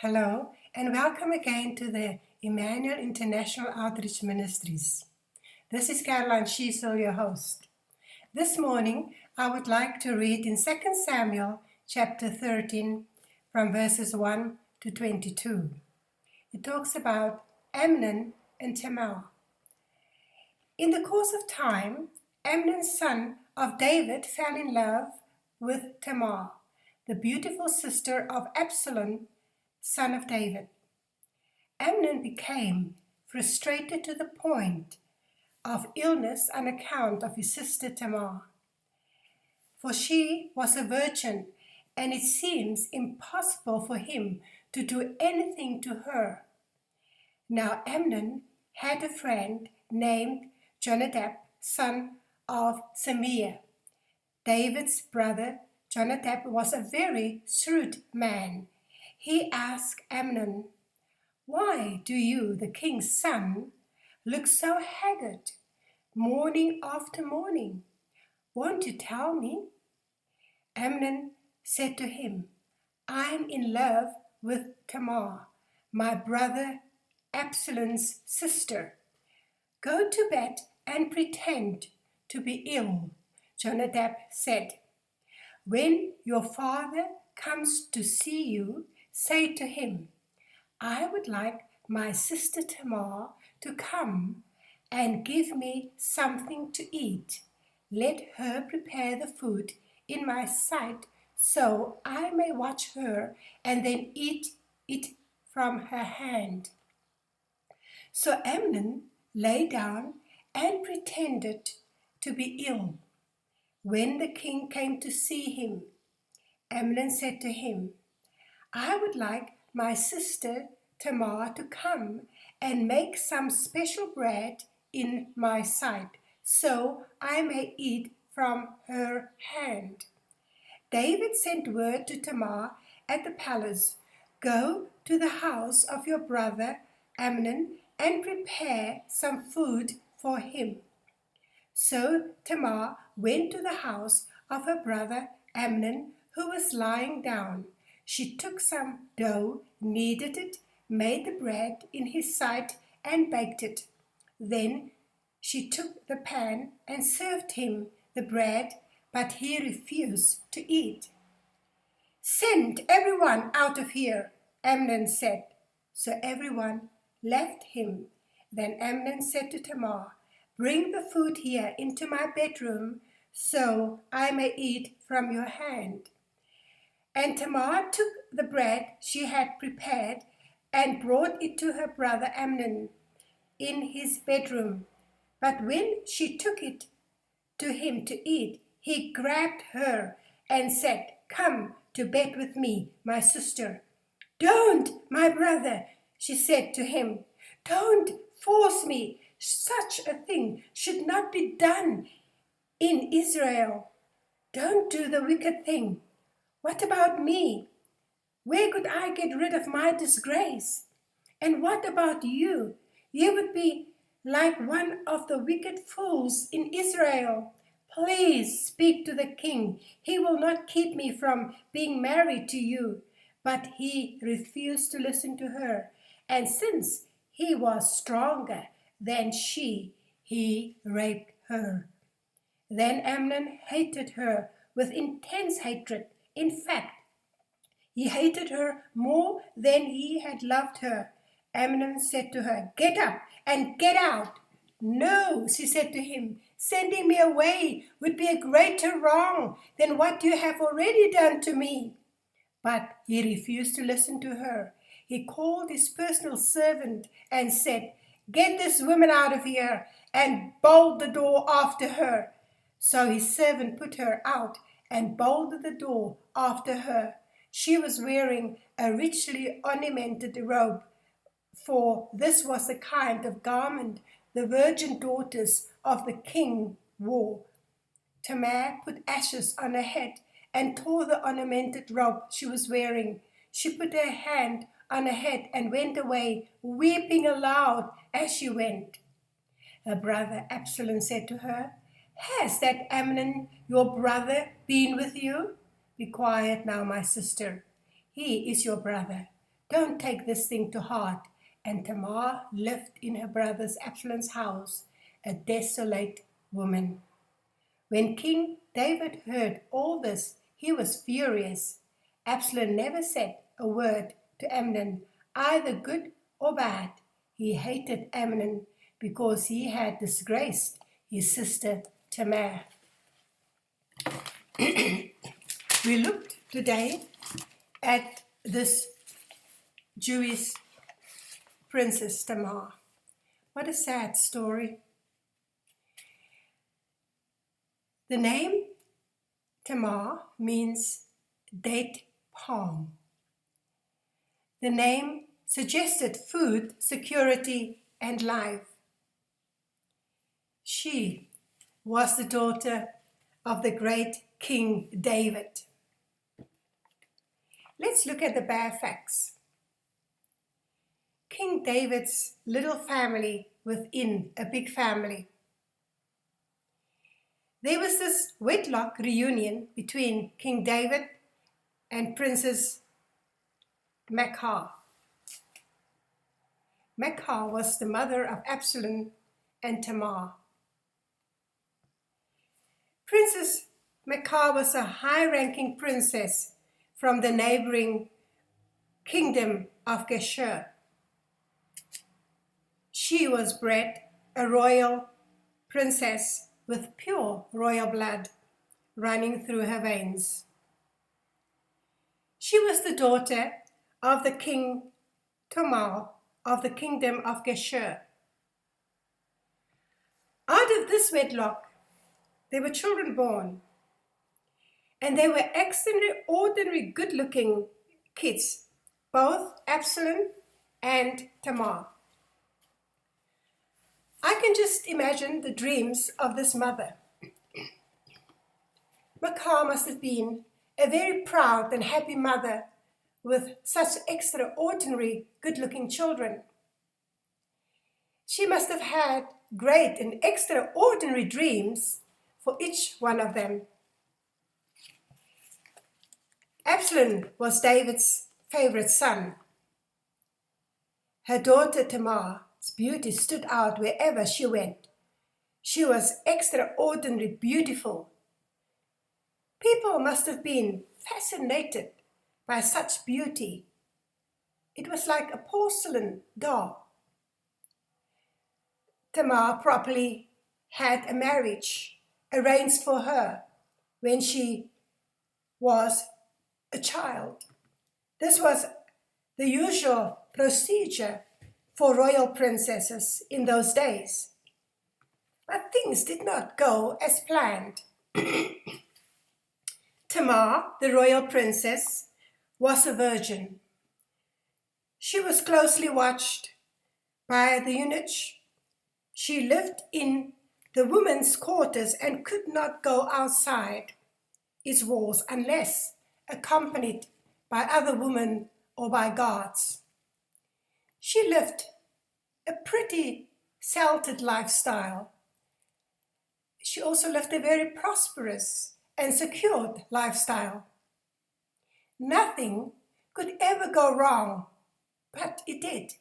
Hello, and welcome again to the Emmanuel International Outreach Ministries. This is Caroline Schiesl, your host. This morning, I would like to read in 2 Samuel chapter 13 from verses 1 to 22. It talks about Amnon and Tamar. In the course of time, Amnon, son of David, fell in love with Tamar, the beautiful sister of Absalom, son of David. Amnon became frustrated to the point of illness on account of his sister Tamar, for she was a virgin, and it seems impossible for him to do anything to her. Now Amnon had a friend named Jonadab, son of Sameah. David's brother Jonadab was a very shrewd man. He asked Amnon, "Why do you, the king's son, look so haggard, morning after morning? Won't you tell me?" Amnon said to him, "I'm in love with Tamar, my brother Absalom's sister." "Go to bed and pretend to be ill," Jonadab said. "When your father comes to see you, say to him, 'I would like my sister Tamar to come and give me something to eat. Let her prepare the food in my sight so I may watch her and then eat it from her hand.'" So Amnon lay down and pretended to be ill. When the king came to see him, Amnon said to him, "I would like my sister Tamar to come and make some special bread in my sight, so I may eat from her hand." David sent word to Tamar at the palace, "Go to the house of your brother Amnon and prepare some food for him." So Tamar went to the house of her brother Amnon, who was lying down. She took some dough, kneaded it, made the bread in his sight, and baked it. Then she took the pan and served him the bread, but he refused to eat. "Send everyone out of here," Amnon said. So everyone left him. Then Amnon said to Tamar, "Bring the food here into my bedroom, so I may eat from your hand." And Tamar took the bread she had prepared and brought it to her brother Amnon in his bedroom. But when she took it to him to eat, he grabbed her and said, "Come to bed with me, my sister." "Don't, my brother," she said to him. "Don't force me. Such a thing should not be done in Israel. Don't do the wicked thing. What about me? Where could I get rid of my disgrace? And what about you? You would be like one of the wicked fools in Israel. Please speak to the king. He will not keep me from being married to you." But he refused to listen to her, and since he was stronger than she, he raped her. Then Amnon hated her with intense hatred. In fact, he hated her more than he had loved her. Amnon said to her, "Get up and get out." "No," she said to him, "sending me away would be a greater wrong than what you have already done to me." But he refused to listen to her. He called his personal servant and said, "Get this woman out of here and bolt the door after her." So his servant put her out and bolted the door after her. She was wearing a richly ornamented robe, for this was the kind of garment the virgin daughters of the king wore. Tamar put ashes on her head and tore the ornamented robe she was wearing. She put her hand on her head and went away, weeping aloud as she went. Her brother Absalom said to her, "Has that Amnon, your brother, been with you?" "Be quiet now, my sister. He is your brother. Don't take this thing to heart. And Tamar lived in her brother's Absalom's house, a desolate woman. When King David heard all this, he was furious. Absalom never said a word to Amnon, either good or bad. He hated Amnon because he had disgraced his sister Tamar. We looked today at this Jewish princess Tamar. What a sad story. The name Tamar means date palm. The name suggested food, security, and life. She was the daughter of the great King David. Let's look at the bare facts. King David's little family within a big family. There was this wedlock reunion between King David and Princess Maachah. Maachah was the mother of Absalom and Tamar. Princess Maachah was a high-ranking princess from the neighboring kingdom of Geshur. She was bred a royal princess with pure royal blood running through her veins. She was the daughter of the king Tamar of the kingdom of Geshur. Out of this wedlock, there were children born, and they were extraordinary good-looking kids, both Absalom and Tamar. I can just imagine the dreams of this mother. Maachah must have been a very proud and happy mother with such extraordinary good-looking children. She must have had great and extraordinary dreams for each one of them. Absalom was David's favorite son. Her daughter Tamar's beauty stood out wherever she went. She was extraordinarily beautiful. People must have been fascinated by such beauty. It was like a porcelain doll. Tamar probably had a marriage arranged for her when she was a child. This was the usual procedure for royal princesses in those days. But things did not go as planned. Tamar, the royal princess, was a virgin. She was closely watched by the eunuch. She lived in the women's quarters and could not go outside its walls unless accompanied by other women or by guards. She lived a pretty sheltered lifestyle. She also lived a very prosperous and secured lifestyle. Nothing could ever go wrong, but it did.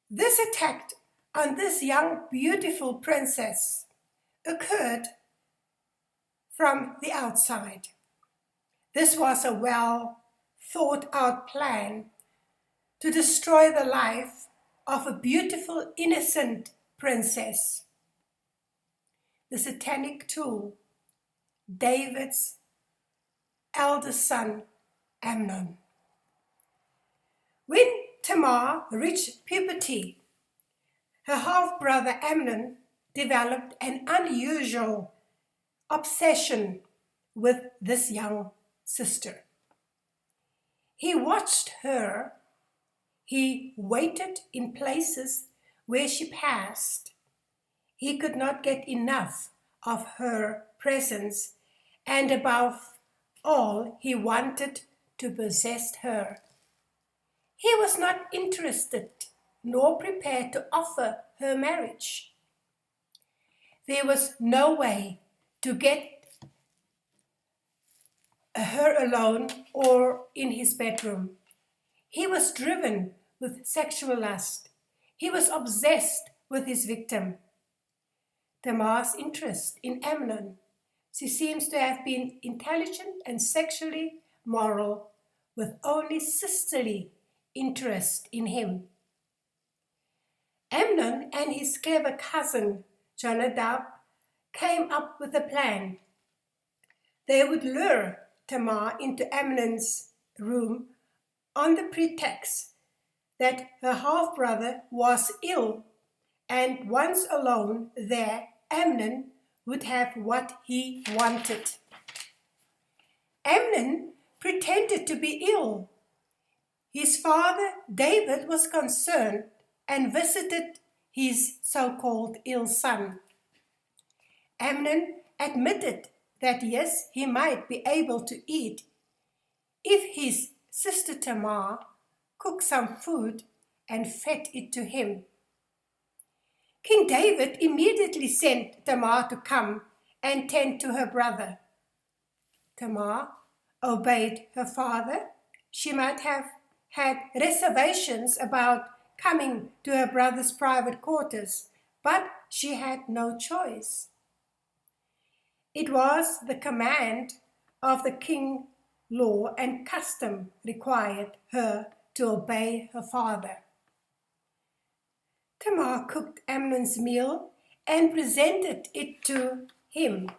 This attack on this young, beautiful princess occurred from the outside. This was a well-thought-out plan to destroy the life of a beautiful, innocent princess. The satanic tool, David's eldest son, Amnon. When Tamar reached puberty, her half-brother Amnon developed an unusual obsession with this young sister. He watched her. He waited in places where she passed. He could not get enough of her presence, and above all, he wanted to possess her. He was not interested nor prepared to offer her marriage. There was no way to get her alone or in his bedroom. He was driven with sexual lust. He was obsessed with his victim. Tamar's interest in Amnon. She seems to have been intelligent and sexually moral, with only sisterly interest in him. Amnon and his clever cousin Jonadab came up with a plan. They would lure Tamar into Amnon's room on the pretext that her half-brother was ill, and once alone there, Amnon would have what he wanted. Amnon pretended to be ill. His father, David, was concerned and visited his so-called ill son. Amnon admitted that yes, he might be able to eat if his sister Tamar cooked some food and fed it to him. King David immediately sent Tamar to come and tend to her brother. Tamar obeyed her father. She might have had reservations about coming to her brother's private quarters, but she had no choice. It was the command of the king. Law and custom required her to obey her father. Tamar cooked Amnon's meal and presented it to him.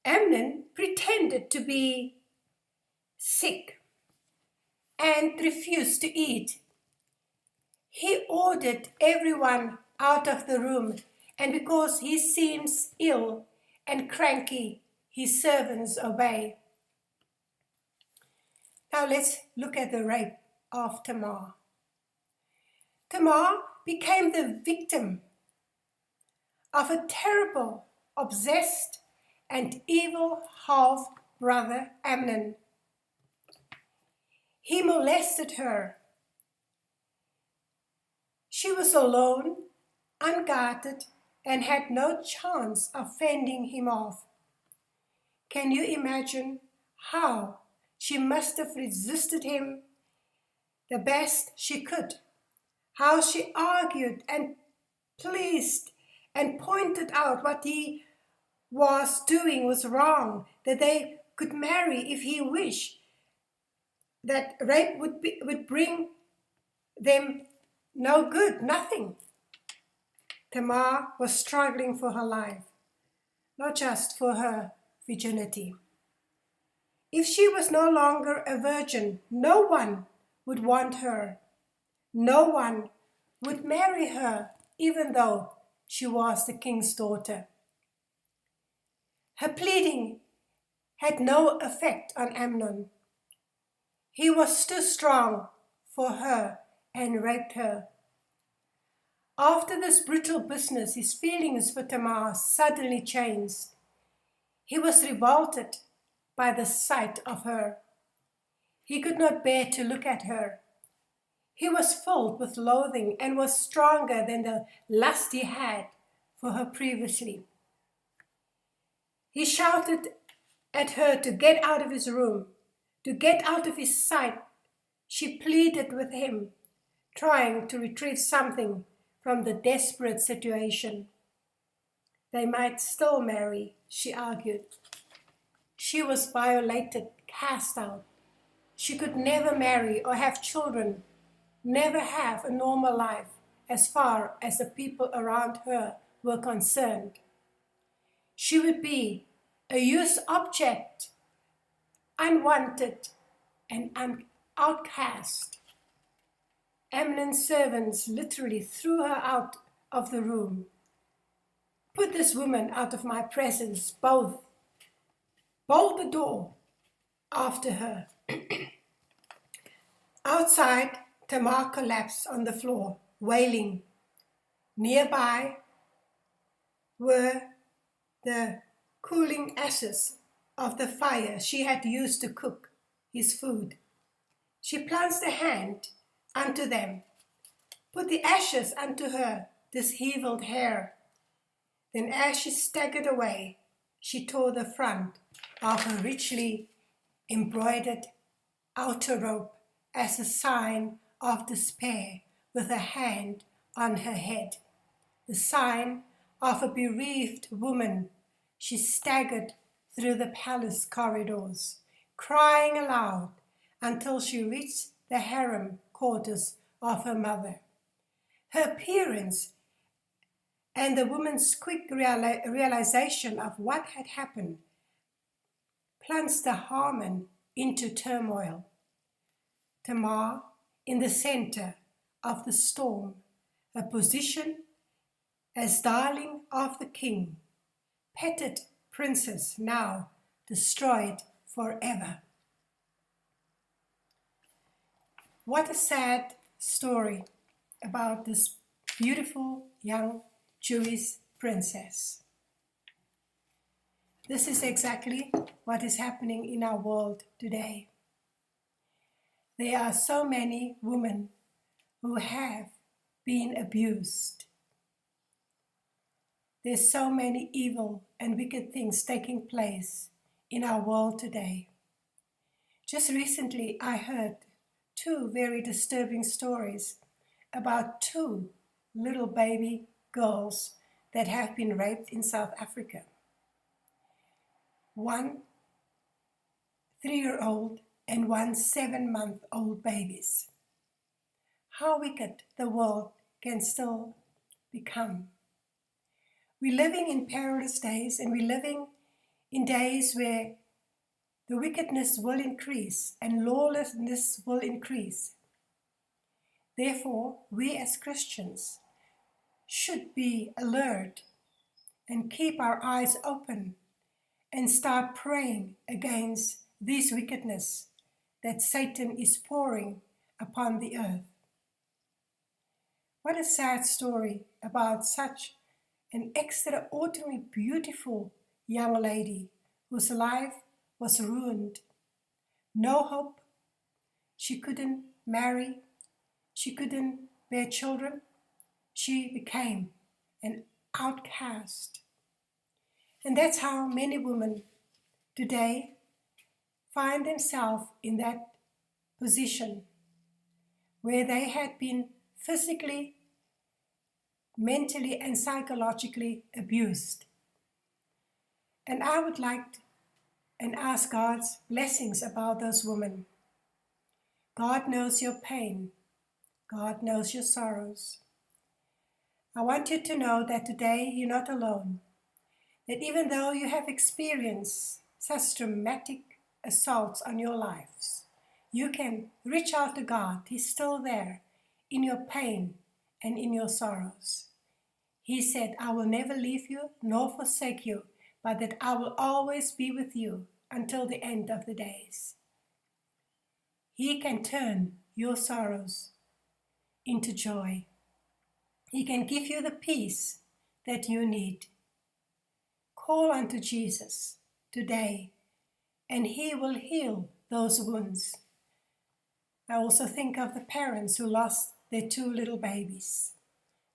Amnon pretended to be sick and refused to eat. He ordered everyone out of the room, and because he seems ill and cranky, his servants obey. Now let's look at the rape of Tamar. Tamar became the victim of a terrible, obsessed, and evil half-brother Amnon. He molested her. She was alone, unguarded, and had no chance of fending him off. Can you imagine how she must have resisted him the best she could? How she argued and pleased and pointed out what he was doing was wrong, that they could marry if he wished, that rape would bring them no good, nothing. Tamar was struggling for her life, not just for her virginity. If she was no longer a virgin, no one would want her. No one would marry her, even though she was the king's daughter. Her pleading had no effect on Amnon. He was too strong for her and raped her. After this brutal business, his feelings for Tamar suddenly changed. He was revolted by the sight of her. He could not bear to look at her. He was filled with loathing and was stronger than the lust he had for her previously. He shouted at her to get out of his room, to get out of his sight. She pleaded with him, trying to retrieve something from the desperate situation. They might still marry, she argued. She was violated, cast out. She could never marry or have children, never have a normal life as far as the people around her were concerned. She would be a used object, unwanted and outcast. Amnon's servants literally threw her out of the room. Put this woman out of my presence, both. Bolt the door after her. Outside, Tamar collapsed on the floor, wailing. Nearby were the cooling ashes of the fire she had used to cook his food. She plunged a hand unto them, put the ashes unto her disheveled hair. Then as she staggered away, she tore the front of a richly embroidered outer robe as a sign of despair, with a hand on her head, the sign of a bereaved woman. She staggered through the palace corridors, crying aloud until she reached the harem quarters of her mother. Her appearance and the woman's quick realization of what had happened plunged the Haman into turmoil. Tamar, in the center of the storm, a position as darling of the king, petted princess now destroyed forever. What a sad story about this beautiful young Jewish princess. This is exactly what is happening in our world today. There are so many women who have been abused. There's so many evil and wicked things taking place in our world today. Just recently, I heard two very disturbing stories about two little baby girls that have been raped in South Africa. One 3-year-old and one 7-month-old babies. How wicked the world can still become. We're living in perilous days, and we're living in days where the wickedness will increase and lawlessness will increase. Therefore, we as Christians should be alert and keep our eyes open and start praying against this wickedness that Satan is pouring upon the earth. What a sad story about such an extraordinarily beautiful young lady whose life was ruined. No hope. She couldn't marry. She couldn't bear children. She became an outcast. And that's how many women today find themselves in that position where they had been physically, mentally, and psychologically abused. And I would like to ask God's blessings about those women. God knows your pain. God knows your sorrows. I want you to know that today you're not alone. That even though you have experienced such dramatic assaults on your lives, you can reach out to God. He's still there in your pain and in your sorrows. He said, I will never leave you nor forsake you, but that I will always be with you until the end of the days. He can turn your sorrows into joy. He can give you the peace that you need. Call unto Jesus today, and He will heal those wounds. I also think of the parents who lost their 2 little babies,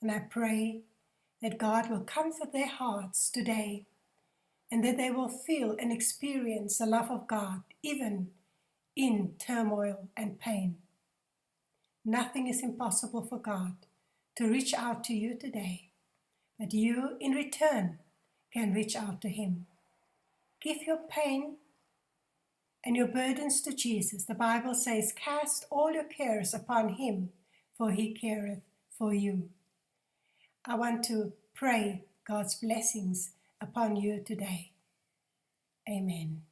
and I pray that God will comfort their hearts today, and that they will feel and experience the love of God even in turmoil and pain. Nothing is impossible for God to reach out to you today, but you in return can reach out to Him. Give your pain and your burdens to Jesus. The Bible says, cast all your cares upon Him, for He careth for you. I want to pray God's blessings upon you today. Amen.